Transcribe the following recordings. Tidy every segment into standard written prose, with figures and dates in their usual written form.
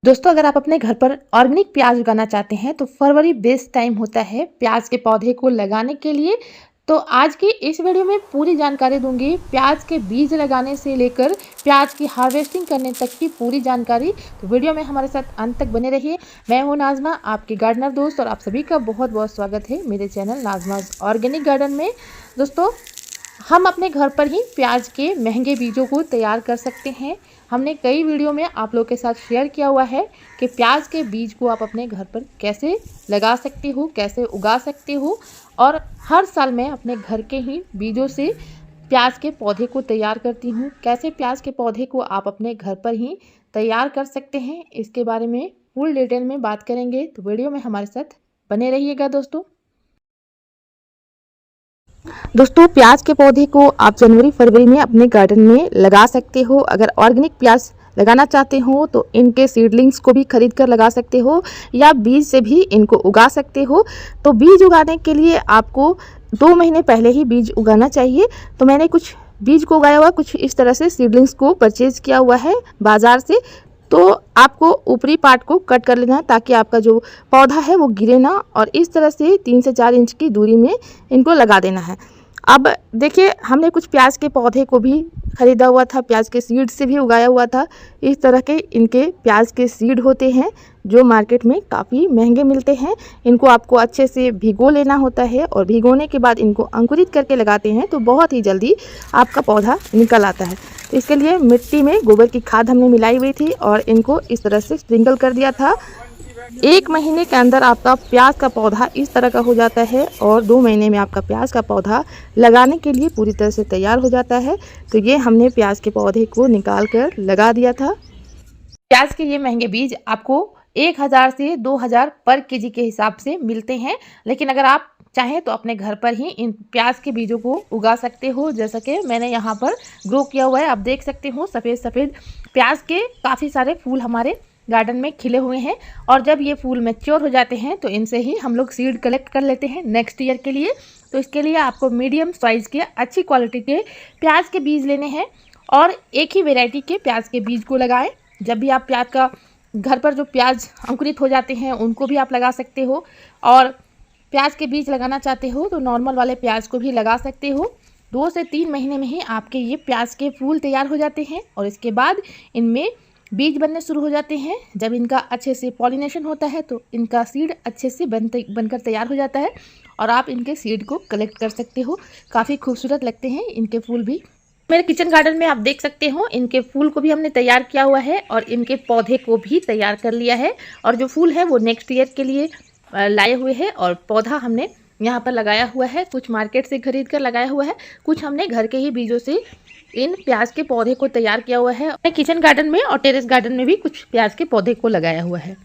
दोस्तों, अगर आप अपने घर पर ऑर्गेनिक प्याज उगाना चाहते हैं तो फरवरी बेस्ट टाइम होता है प्याज के पौधे को लगाने के लिए। तो आज की इस वीडियो में पूरी जानकारी दूंगी, प्याज के बीज लगाने से लेकर प्याज की हार्वेस्टिंग करने तक की पूरी जानकारी। तो वीडियो में हमारे साथ अंत तक बने रहिए। मैं हूं नाज़मा, आपकी गार्डनर दोस्त, और आप सभी का बहुत बहुत स्वागत है मेरे चैनल नाज़मास ऑर्गेनिक गार्डन में। दोस्तों, हम अपने घर पर ही प्याज के महंगे बीजों को तैयार कर सकते हैं। हमने कई वीडियो में आप लोग के साथ शेयर किया हुआ है कि प्याज के बीज को आप अपने घर पर कैसे लगा सकते हो, कैसे उगा सकते हो। और हर साल मैं अपने घर के ही बीजों से प्याज के पौधे को तैयार करती हूँ। कैसे प्याज के पौधे को आप अपने घर पर ही तैयार कर सकते हैं, इसके बारे में फुल डिटेल में बात करेंगे। तो वीडियो में हमारे साथ बने रहिएगा। दोस्तों, प्याज के पौधे को आप जनवरी फरवरी में अपने गार्डन में लगा सकते हो। अगर ऑर्गेनिक प्याज लगाना चाहते हो तो इनके सीडलिंग्स को भी खरीद कर लगा सकते हो या बीज से भी इनको उगा सकते हो। तो बीज उगाने के लिए आपको 2 महीने पहले ही बीज उगाना चाहिए। तो मैंने कुछ बीज को उगाया हुआ, कुछ इस तरह से सीडलिंग्स को परचेज किया हुआ है बाज़ार से। तो आपको ऊपरी पार्ट को कट कर लेना है ताकि आपका जो पौधा है वो गिरे ना, और इस तरह से 3 से 4 इंच की दूरी में इनको लगा देना है। अब देखिए, हमने कुछ प्याज के पौधे को भी ख़रीदा हुआ था, प्याज के सीड से भी उगाया हुआ था। इस तरह के इनके प्याज के सीड होते हैं जो मार्केट में काफ़ी महंगे मिलते हैं। इनको आपको अच्छे से भिगो लेना होता है और भिगोने के बाद इनको अंकुरित करके लगाते हैं तो बहुत ही जल्दी आपका पौधा निकल आता है। तो इसके लिए मिट्टी में गोबर की खाद हमने मिलाई हुई थी और इनको इस तरह से स्प्रिंकल कर दिया था। 1 महीने के अंदर आपका प्याज का पौधा इस तरह का हो जाता है और 2 महीने में आपका प्याज का पौधा लगाने के लिए पूरी तरह से तैयार हो जाता है। तो ये हमने प्याज के पौधे को निकाल कर लगा दिया था। प्याज के ये महंगे बीज आपको 1000 से 2000 पर केजी के हिसाब से मिलते हैं। लेकिन अगर आप चाहें तो अपने घर पर ही इन प्याज के बीजों को उगा सकते हो, जैसा कि मैंने यहाँ पर ग्रो किया हुआ है। आप देख सकते हो सफ़ेद सफ़ेद प्याज के काफ़ी सारे फूल हमारे गार्डन में खिले हुए हैं। और जब ये फूल मैच्योर हो जाते हैं तो इनसे ही हम लोग सीड कलेक्ट कर लेते हैं नेक्स्ट ईयर के लिए। तो इसके लिए आपको मीडियम साइज़ के अच्छी क्वालिटी के प्याज के बीज लेने हैं और एक ही वेराइटी के प्याज के बीज को लगाएं। जब भी आप प्याज का घर पर जो प्याज अंकुरित हो जाते हैं उनको भी आप लगा सकते हो, और प्याज के बीज लगाना चाहते हो तो नॉर्मल वाले प्याज को भी लगा सकते हो। 2 से 3 महीने में ही आपके ये प्याज के फूल तैयार हो जाते हैं और इसके बाद इनमें बीज बनने शुरू हो जाते हैं। जब इनका अच्छे से पॉलिनेशन होता है तो इनका सीड अच्छे से बनकर तैयार हो जाता है और आप इनके सीड को कलेक्ट कर सकते हो। काफ़ी खूबसूरत लगते हैं इनके फूल भी। मेरे किचन गार्डन में आप देख सकते हो इनके फूल को भी हमने तैयार किया हुआ है और इनके पौधे को भी तैयार कर लिया है। और जो फूल है वो नेक्स्ट ईयर के लिए लाए हुए हैं और पौधा हमने यहाँ पर लगाया हुआ है। कुछ मार्केट से खरीद कर लगाया हुआ है, कुछ हमने घर के ही बीजों से इन प्याज के पौधे को तैयार किया हुआ है। किचन गार्डन में और टेरेस गार्डन में भी कुछ प्याज के पौधे को लगाया हुआ है।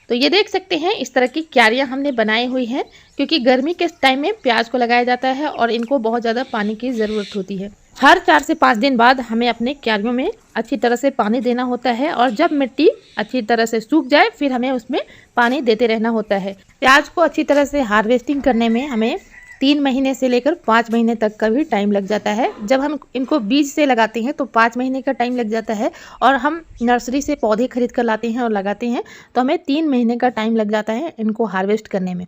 तो ये देख सकते हैं इस तरह की क्यारियां हमने बनाई हुई हैं, क्योंकि गर्मी के टाइम में प्याज को लगाया जाता है और इनको बहुत ज़्यादा पानी की ज़रूरत होती है। हर 4 से 5 दिन बाद हमें अपने क्यारियों में अच्छी तरह से पानी देना होता है और जब मिट्टी अच्छी तरह से सूख जाए फिर हमें उसमें पानी देते रहना होता है। प्याज को अच्छी तरह से हार्वेस्टिंग करने में हमें 3 महीने से लेकर 5 महीने तक का भी टाइम लग जाता है। जब हम इनको बीज से लगाते हैं तो 5 महीने का टाइम लग जाता है, और हम नर्सरी से पौधे खरीद कर लाते हैं और लगाते हैं तो हमें 3 महीने का टाइम लग जाता है इनको हार्वेस्ट करने में।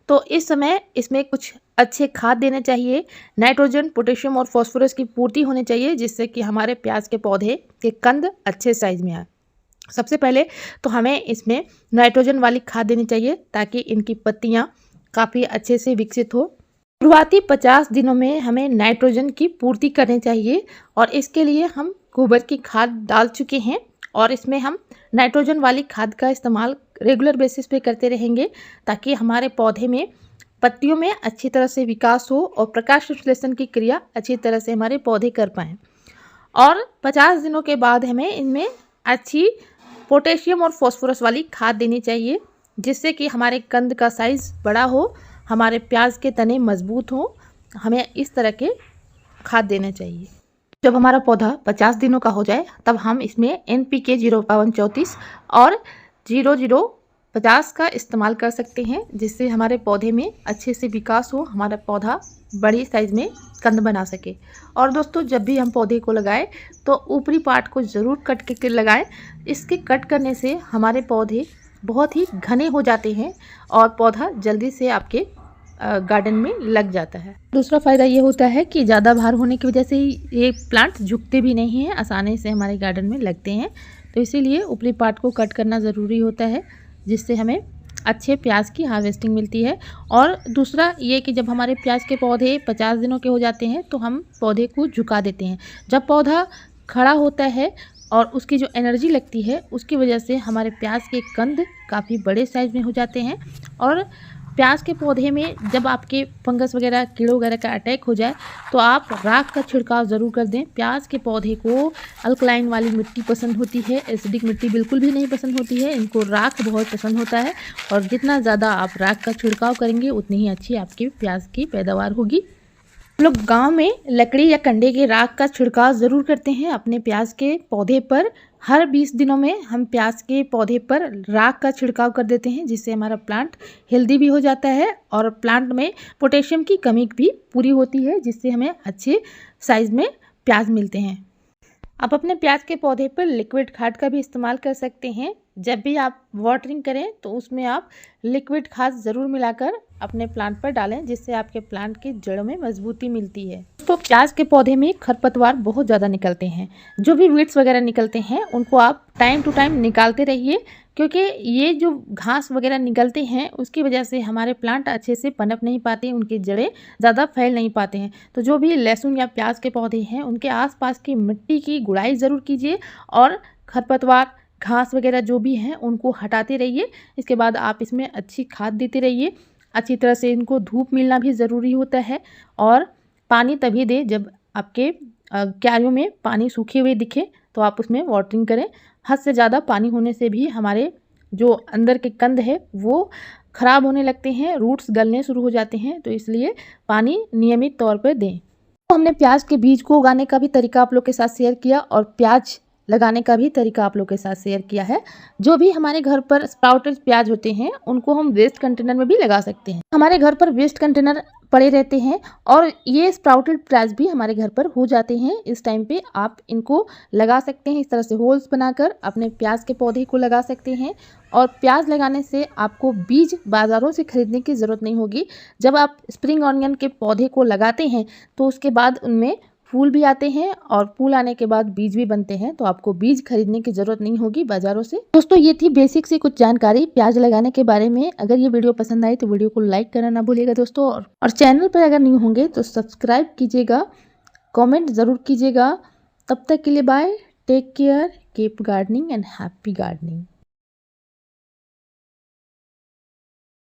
तो इस समय इसमें कुछ अच्छे खाद देने चाहिए। नाइट्रोजन, पोटेशियम और फास्फोरस की पूर्ति होनी चाहिए, जिससे कि हमारे प्याज के पौधे के कंद अच्छे साइज़ में आए। सबसे पहले तो हमें इसमें नाइट्रोजन वाली खाद देनी चाहिए ताकि इनकी पत्तियाँ काफ़ी अच्छे से विकसित हो। शुरुआती 50 दिनों में हमें नाइट्रोजन की पूर्ति करनी चाहिए और इसके लिए हम गोबर की खाद डाल चुके हैं और इसमें हम नाइट्रोजन वाली खाद का इस्तेमाल रेगुलर बेसिस पे करते रहेंगे ताकि हमारे पौधे में पत्तियों में अच्छी तरह से विकास हो और प्रकाश संश्लेषण की क्रिया अच्छी तरह से हमारे पौधे कर पाएँ। और 50 दिनों के बाद हमें इनमें अच्छी पोटेशियम और फास्फोरस वाली खाद देनी चाहिए, जिससे कि हमारे कंद का साइज़ बड़ा हो, हमारे प्याज के तने मजबूत हों। हमें इस तरह के खाद देने चाहिए। जब हमारा पौधा 50 दिनों का हो जाए तब हम इसमें NPK 05134 और 00 50 का इस्तेमाल कर सकते हैं, जिससे हमारे पौधे में अच्छे से विकास हो, हमारा पौधा बड़ी साइज़ में कंद बना सके। और दोस्तों, जब भी हम पौधे को लगाएं तो ऊपरी पार्ट को ज़रूर कट करके लगाएं। इसके कट करने से हमारे पौधे बहुत ही घने हो जाते हैं और पौधा जल्दी से आपके गार्डन में लग जाता है। दूसरा फ़ायदा ये होता है कि ज़्यादा भार होने की वजह से ये प्लांट झुकते भी नहीं हैं, आसानी से हमारे गार्डन में लगते हैं। तो इसीलिए ऊपरी पार्ट को कट करना ज़रूरी होता है, जिससे हमें अच्छे प्याज की हार्वेस्टिंग मिलती है। और दूसरा ये कि जब हमारे प्याज के पौधे 50 दिनों के हो जाते हैं तो हम पौधे को झुका देते हैं। जब पौधा खड़ा होता है और उसकी जो एनर्जी लगती है, उसकी वजह से हमारे प्याज के कंद काफ़ी बड़े साइज़ में हो जाते हैं। और प्याज के पौधे में जब आपके फंगस वगैरह, कीड़ों वगैरह का अटैक हो जाए तो आप राख का छिड़काव ज़रूर कर दें। प्याज के पौधे को अल्कलाइन वाली मिट्टी पसंद होती है, एसिडिक मिट्टी बिल्कुल भी नहीं पसंद होती है। इनको राख बहुत पसंद होता है और जितना ज़्यादा आप राख का छिड़काव करेंगे उतनी ही अच्छी आपकी प्याज की पैदावार होगी। हम लोग गांव में लकड़ी या कंडे के राख का छिड़काव ज़रूर करते हैं अपने प्याज के पौधे पर। हर 20 दिनों में हम प्याज के पौधे पर राख का छिड़काव कर देते हैं, जिससे हमारा प्लांट हेल्दी भी हो जाता है और प्लांट में पोटेशियम की कमी भी पूरी होती है, जिससे हमें अच्छे साइज़ में प्याज मिलते हैं। आप अपने प्याज के पौधे पर लिक्विड खाद का भी इस्तेमाल कर सकते हैं। जब भी आप वाटरिंग करें तो उसमें आप लिक्विड खाद ज़रूर मिलाकर अपने प्लांट पर डालें, जिससे आपके प्लांट की जड़ों में मजबूती मिलती है। तो प्याज के पौधे में खरपतवार बहुत ज़्यादा निकलते हैं। जो भी वीड्स वगैरह निकलते हैं उनको आप टाइम टू टाइम निकालते रहिए, क्योंकि ये जो घास वगैरह निकलते हैं उसकी वजह से हमारे प्लांट अच्छे से पनप नहीं पाते, उनकी जड़ें ज़्यादा फैल नहीं पाते हैं। तो जो भी लहसुन या प्याज के पौधे हैं उनके आसपास की मिट्टी की गुड़ाई ज़रूर कीजिए और खरपतवार, घास वगैरह जो भी हैं उनको हटाते रहिए। इसके बाद आप इसमें अच्छी खाद देते रहिए। अच्छी तरह से इनको धूप मिलना भी ज़रूरी होता है और पानी तभी दें जब आपके क्यारियों में पानी सूखे हुए दिखे तो आप उसमें वाटरिंग करें। हद से ज़्यादा पानी होने से भी हमारे जो अंदर के कंद है वो ख़राब होने लगते हैं, रूट्स गलने शुरू हो जाते हैं। तो इसलिए पानी नियमित तौर पर दें। तो हमने प्याज के बीज को उगाने का भी तरीका आप लोग के साथ शेयर किया और प्याज लगाने का भी तरीका आप लोग के साथ शेयर किया है। जो भी हमारे घर पर स्प्राउटेड प्याज होते हैं उनको हम वेस्ट कंटेनर में भी लगा सकते हैं। हमारे घर पर वेस्ट कंटेनर पड़े रहते हैं और ये स्प्राउटेड प्याज भी हमारे घर पर हो जाते हैं। इस टाइम पे आप इनको लगा सकते हैं। इस तरह से होल्स बनाकर अपने प्याज के पौधे को लगा सकते हैं। और प्याज लगाने से आपको बीज बाज़ारों से खरीदने की ज़रूरत नहीं होगी। जब आप स्प्रिंग ऑनियन के पौधे को लगाते हैं तो उसके बाद उनमें फूल भी आते हैं और फूल आने के बाद बीज भी बनते हैं, तो आपको बीज खरीदने की ज़रूरत नहीं होगी बाज़ारों से। दोस्तों, ये थी बेसिक सी कुछ जानकारी प्याज लगाने के बारे में। अगर ये वीडियो पसंद आई तो वीडियो को लाइक करना ना भूलिएगा दोस्तों, और चैनल पर अगर नहीं होंगे तो सब्सक्राइब कीजिएगा, कमेंट ज़रूर कीजिएगा। तब तक के लिए bye, take care, keep gardening and happy gardening.